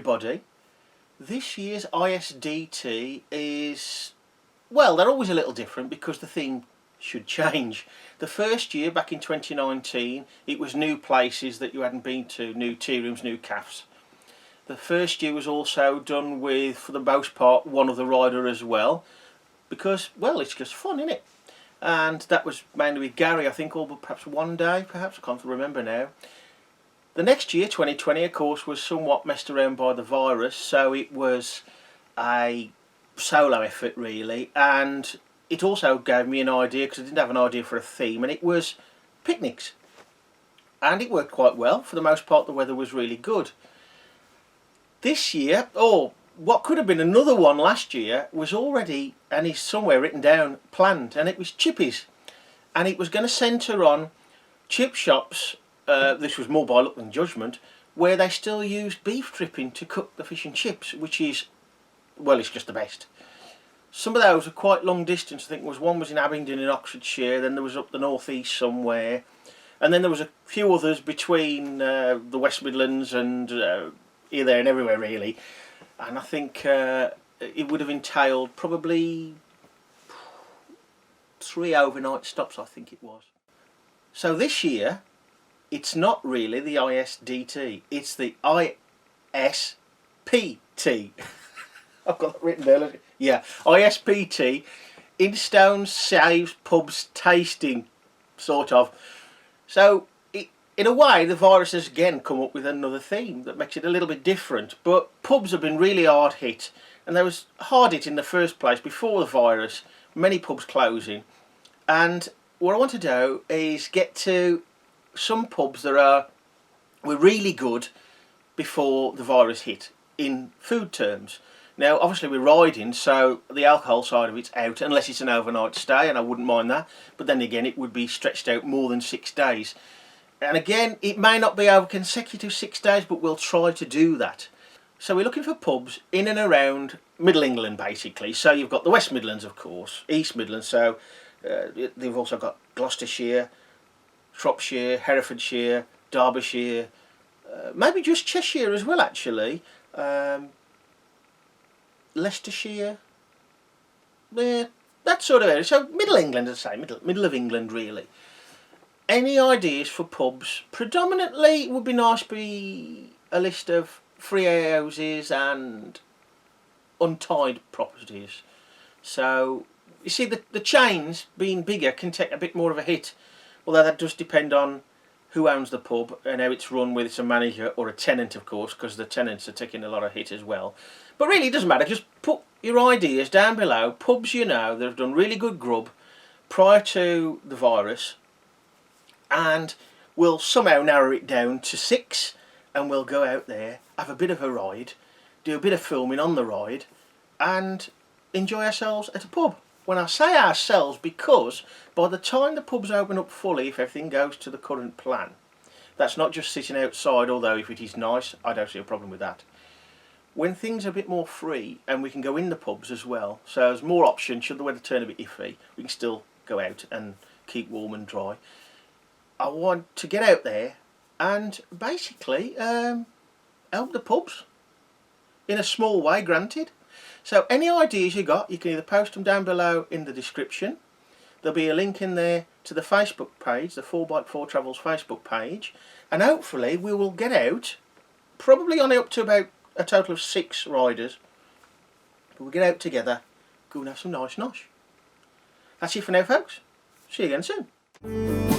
everybody. This year's ISDT is, well, they're always a little different because the theme should change. The first year, back in 2019, it was new places that you hadn't been to, new tea rooms, new cafes. The first year was also done with, for the most part, one other rider as well, because, well, it's just fun, isn't it? And that was mainly with Gary, I think, or perhaps one day, perhaps, I can't remember now. The next year, 2020, of course, was somewhat messed around by the virus, so it was a solo effort, really, and it also gave me an idea, because I didn't have an idea for a theme, and it was picnics. And it worked quite well. For the most part, the weather was really good. This year, or what could have been another one last year, was already, and is somewhere written down, planned, and it was chippies. And it was going to centre on chip shops. This was more by luck than judgment, where they still use beef dripping to cook the fish and chips, which is, well, it's just the best. Some of those are quite long distance. I think one was in Abingdon in Oxfordshire, then there was up the northeast somewhere, and then there was a few others between the West Midlands and here, there and everywhere really. And I think it would have entailed probably 3 overnight stops, I think it was. So this year, it's not really the ISDT, it's the ISPT. I've got that written there. Yeah, ISPT, Instone Saves Pubs Tasting, sort of. So, in a way, the virus has again come up with another theme that makes it a little bit different. But pubs have been really hard hit, and they was hard hit in the first place before the virus. Many pubs closing, and what I want to do is get to some pubs that were really good before the virus hit in food terms. Now obviously we're riding, so the alcohol side of it's out unless it's an overnight stay, and I wouldn't mind that, but then again it would be stretched out more than 6 days, and again it may not be over consecutive 6 days, but we'll try to do that. So we're looking for pubs in and around Middle England basically. So you've got the West Midlands, of course, East Midlands, so they've also got Gloucestershire, Shropshire, Herefordshire, Derbyshire, maybe just Cheshire as well actually, Leicestershire, that sort of area. So Middle England, I'd say, middle of England really. Any ideas for pubs? Predominantly it would be nice to be a list of free houses and untied properties. So you see, the chains being bigger can take a bit more of a hit. Although that does depend on who owns the pub and how it's run, whether it's a manager or a tenant, of course, because the tenants are taking a lot of hit as well. But really it doesn't matter, just put your ideas down below. Pubs you know that have done really good grub prior to the virus, and we'll somehow narrow it down to 6, and we'll go out there, have a bit of a ride, do a bit of filming on the ride, and enjoy ourselves at a pub. When I say ourselves, because by the time the pubs open up fully, if everything goes to the current plan, that's not just sitting outside, although if it is nice, I don't see a problem with that. When things are a bit more free and we can go in the pubs as well, so there's more options, should the weather turn a bit iffy, we can still go out and keep warm and dry. I want to get out there and basically help the pubs, in a small way, granted. So any ideas you got, you can either post them down below in the description. There'll be a link in there to the Facebook page, the 4x4 Travels Facebook page, and hopefully we will get out, probably only up to about a total of 6 riders, but we'll get out together, go and have some nice nosh. That's it for now, folks. See you again soon.